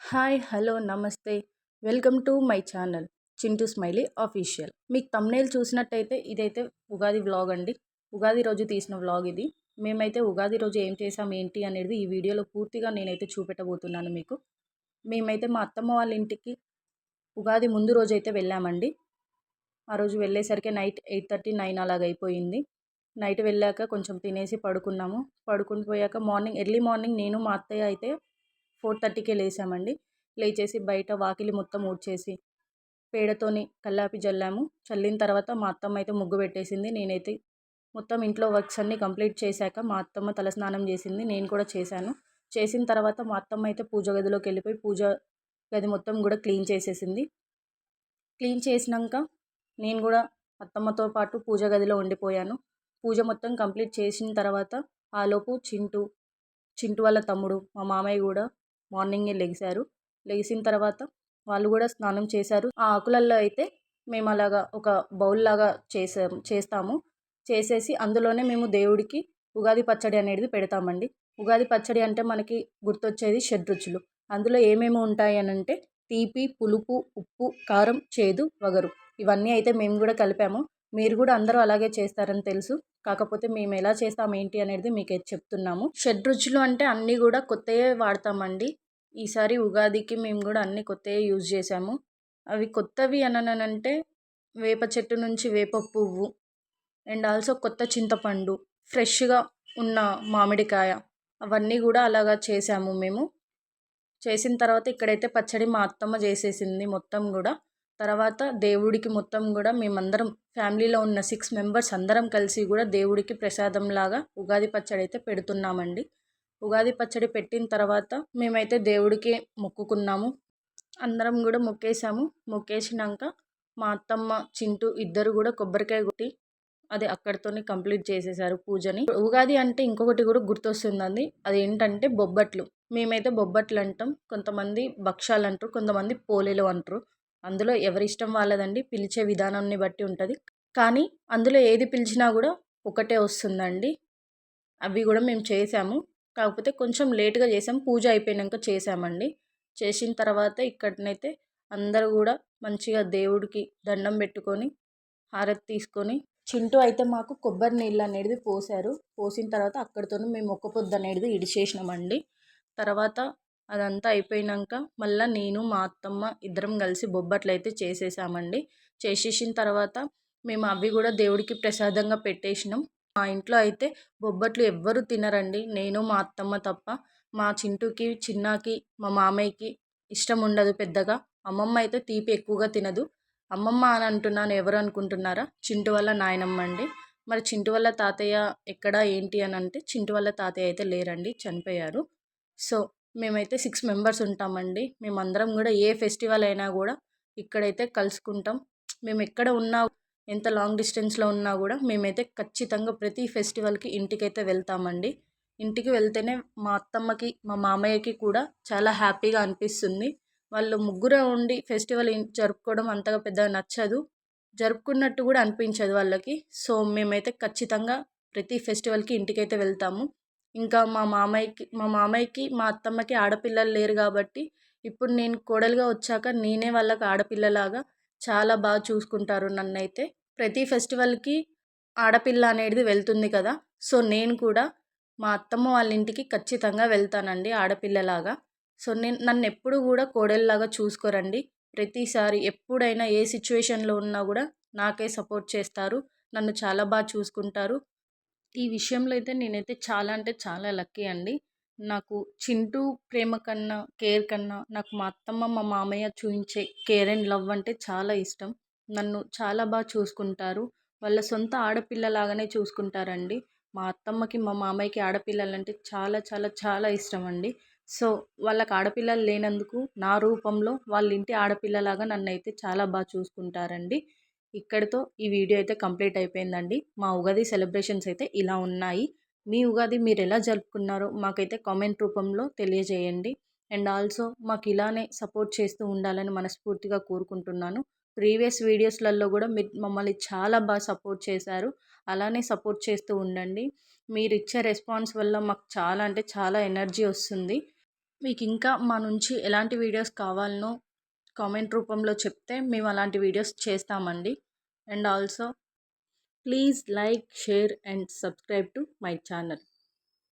Hi hello నమస్తే welcome to my channel Chintu smiley official. మీకు thumbnail చూసినట్టయితే ఇదైతే ఉగాది వ్లాగ్ అండి. ఉగాది రోజు తీసిన వ్లాగ్ ఇది. మేమైతే ఉగాది రోజు ఏం చేసాం ఏంటి అనేది ఈ వీడియోలో పూర్తిగా నేనైతే చూపెట్టబోతున్నాను మీకు. మేమైతే మా అత్తమ్మ వాళ్ళ ఇంటికి ఉగాది ముందు రోజైతే వెళ్ళామండి. ఆ రోజు వెళ్ళేసరికి నైట్ 8:30 9 అలాగ అయిపోయింది. నైట్ వెళ్ళాక కొంచెం తినేసి పడుకున్నాము. పడుకుని పోయాక ఎర్లీ మార్నింగ్ నేను మా అత్తయ్య అయితే 4:30కే లేసామండి. లేచేసి బయట వాకిలి మొత్తం ఊడ్చేసి పేడతోని కల్లాపి జల్లాము. చల్లిన తర్వాత మా అత్తమ్మ అయితే ముగ్గు పెట్టేసింది. నేనైతే మొత్తం ఇంట్లో వర్క్స్ అన్నీ కంప్లీట్ చేశాక మా అత్తమ్మ తలస్నానం చేసింది. నేను కూడా చేశాను. చేసిన తర్వాత మా అత్తమ్మ అయితే పూజ గదిలోకి వెళ్ళిపోయి పూజ గది మొత్తం కూడా క్లీన్ చేసేసింది. క్లీన్ చేసినాక నేను కూడా అత్తమ్మతో పాటు పూజ గదిలో ఉండిపోయాను. పూజ మొత్తం కంప్లీట్ చేసిన తర్వాత ఆలోపు చింటూ వాళ్ళ తమ్ముడు మా మామయ్య కూడా మార్నింగే లెగిశారు. లెగిసిన తర్వాత వాళ్ళు కూడా స్నానం చేశారు. ఆ ఆకులల్లో అయితే మేము అలాగా ఒక బౌల్ లాగా చేస్తాము. చేసేసి అందులోనే మేము దేవుడికి ఉగాది పచ్చడి అనేది పెడతామండి. ఉగాది పచ్చడి అంటే మనకి గుర్తొచ్చేది షడ్రుచులు. అందులో ఏమేమి ఉంటాయి అని అంటే తీపి, పులుపు, ఉప్పు, కారం, చేదు, వగరు. ఇవన్నీ అయితే మేము కూడా కలిపాము. మీరు కూడా అందరూ అలాగే చేస్తారని తెలుసు. కాకపోతే మేము ఎలా చేస్తాం ఏంటి అనేది మీకైతే చెప్తున్నాము. షడ్రుచులు అంటే అన్నీ కూడా కొత్తవే వాడతామండి. ఈసారి ఉగాదికి మేము కూడా అన్నీ కొత్తవే యూజ్ చేసాము. అవి కొత్తవి అంటే వేప చెట్టు నుంచి వేప పువ్వు అండ్ ఆల్సో కొత్త చింతపండు, ఫ్రెష్గా ఉన్న మామిడికాయ, అవన్నీ కూడా అలాగా చేసాము మేము. చేసిన తర్వాత ఇక్కడైతే పచ్చడి మా అత్తమ్మ చేసేసింది మొత్తం కూడా. తర్వాత దేవుడికి మొత్తం కూడా మేమందరం ఫ్యామిలీలో ఉన్న 6 మెంబర్స్ అందరం కలిసి కూడా దేవుడికి ప్రసాదంలాగా ఉగాది పచ్చడి అయితే పెడుతున్నామండి. ఉగాది పచ్చడి పెట్టిన తర్వాత మేమైతే దేవుడికి మొక్కుకున్నాము. అందరం కూడా మొక్కేసాము. మొక్కేసినాక మా అత్తమ్మ, చింటూ ఇద్దరు కూడా కొబ్బరికాయ కొట్టి అది అక్కడితోనే కంప్లీట్ చేసేసారు పూజని. ఉగాది అంటే ఇంకొకటి కూడా గుర్తొస్తుందండి. అదేంటంటే బొబ్బట్లు. మేమైతే బొబ్బట్లు అంటాం, కొంతమంది భక్షాలు అంటారు, కొంతమంది పోలేలు అంటారు. అందులో ఎవరి ఇష్టం వాళ్ళదండి, పిలిచే విధానాన్ని బట్టి ఉంటుంది. కానీ అందులో ఏది పిలిచినా కూడా ఒకటే వస్తుందండి. అవి కూడా మేము చేసాము. కాకపోతే కొంచెం లేట్గా చేసాం, పూజ అయిపోయాక చేసామండి. చేసిన తర్వాత ఇక్కడనైతే అందరూ కూడా మంచిగా దేవుడికి దండం పెట్టుకొని హారతి తీసుకొని చింటూ అయితే మాకు కొబ్బరి నీళ్ళు అనేది పోసారు. పోసిన తర్వాత అక్కడితోనే మేము ఒక్క పొద్దు అనేది ఇడిచేసినామండి. తర్వాత అదంతా అయిపోయినాక మళ్ళీ నేను మా అత్తమ్మ ఇద్దరం కలిసి బొబ్బట్లు అయితే చేసేసామండి. చేసేసిన తర్వాత మేము అవి కూడా దేవుడికి ప్రసాదంగా పెట్టేసినాం. మా ఇంట్లో అయితే బొబ్బట్లు ఎవ్వరు తినరండి, నేను మా అత్తమ్మ తప్ప. మా చింటూకి, చిన్నాకి, మా మామయ్యకి ఇష్టం ఉండదు పెద్దగా. అమ్మమ్మ అయితే తీపి ఎక్కువగా తినదు. అమ్మమ్మ అని అంటున్నాను, ఎవరు అనుకుంటున్నారా? చింటూ వల్ల నాయనమ్మ అండి. మరి చింటూ వల్ల తాతయ్య ఎక్కడ ఏంటి అని అంటే చింటూ వల్ల తాతయ్య అయితే లేరండి, చనిపోయారు. సో మేమైతే 6 మెంబర్స్ ఉంటామండి. మేమందరం కూడా ఏ ఫెస్టివల్ అయినా కూడా ఇక్కడైతే కలుసుకుంటాం. మేము ఎక్కడ ఉన్నా, ఎంత లాంగ్ డిస్టెన్స్లో ఉన్నా కూడా మేమైతే ఖచ్చితంగా ప్రతి ఫెస్టివల్కి ఇంటికైతే వెళ్తామండి. ఇంటికి వెళ్తేనే మా అత్తమ్మకి, మా మామయ్యకి కూడా చాలా హ్యాపీగా అనిపిస్తుంది. వాళ్ళు ముగ్గురే ఉండి ఫెస్టివల్ జరుపుకోవడం అంతగా పెద్దగా నచ్చదు, జరుపుకున్నట్టు కూడా అనిపించదు వాళ్ళకి. సో మేమైతే ఖచ్చితంగా ప్రతి ఫెస్టివల్కి ఇంటికైతే వెళ్తాము. ఇంకా మా మామయ్యకి మా అత్తమ్మకి ఆడపిల్లలు లేరు కాబట్టి ఇప్పుడు నేను కోడలుగా వచ్చాక నేనే వాళ్ళకి ఆడపిల్లలాగా చాలా బాగా చూసుకుంటారు నన్నైతే. ప్రతి ఫెస్టివల్కి ఆడపిల్ల అనేది వెళ్తుంది కదా, సో నేను కూడా మా అత్తమ్మ వాళ్ళ ఇంటికి ఖచ్చితంగా వెళ్తానండి ఆడపిల్లలాగా. సో నన్ను ఎప్పుడు కూడా కోడలిలాగా చూసుకోరండి. ప్రతిసారి ఎప్పుడైనా ఏ సిచ్యువేషన్లో ఉన్నా కూడా నాకే సపోర్ట్ చేస్తారు, నన్ను చాలా బాగా చూసుకుంటారు. ఈ విషయంలో అయితే నేనైతే చాలా అంటే చాలా లక్కీ అండి. నాకు చింటూ ప్రేమ కన్నా, కేర్ కన్నా నాకు మా అత్తమ్మ, మా మామయ్య చూపించే కేర్ అండ్ లవ్ అంటే చాలా ఇష్టం. నన్ను చాలా బాగా చూసుకుంటారు. వాళ్ళ సొంత ఆడపిల్లలాగానే చూసుకుంటారండి. మా అత్తమ్మకి, మా మామయ్యకి ఆడపిల్లలంటే చాలా చాలా చాలా ఇష్టం అండి. సో వాళ్ళకి ఆడపిల్లలు లేనందుకు నా రూపంలో వాళ్ళ ఇంటి ఆడపిల్లలాగా నన్నైతే చాలా బాగా చూసుకుంటారండి. ఇక్కడితో ఈ వీడియో అయితే కంప్లీట్ అయిపోయిందండి. మా ఉగాది సెలబ్రేషన్స్ అయితే ఇలా ఉన్నాయి. మీ ఉగాది మీరు ఎలా జరుపుకున్నారో మాకైతే కామెంట్ రూపంలో తెలియజేయండి. అండ్ ఆల్సో మాకు ఇలానే సపోర్ట్ చేస్తూ ఉండాలని మనస్ఫూర్తిగా కోరుకుంటున్నాను. ప్రీవియస్ వీడియోస్లలో కూడా మీరు మమ్మల్ని చాలా బాగా సపోర్ట్ చేశారు. అలానే సపోర్ట్ చేస్తూ ఉండండి. మీరు ఇచ్చే రెస్పాన్స్ వల్ల మాకు చాలా అంటే చాలా ఎనర్జీ వస్తుంది. మీకు ఇంకా మా నుంచి ఎలాంటి వీడియోస్ కావాలనో కామెంట్ రూపంలో చెప్తే మేము అలాంటి వీడియోస్ చేస్తామండి. And also please like, share and subscribe to my channel.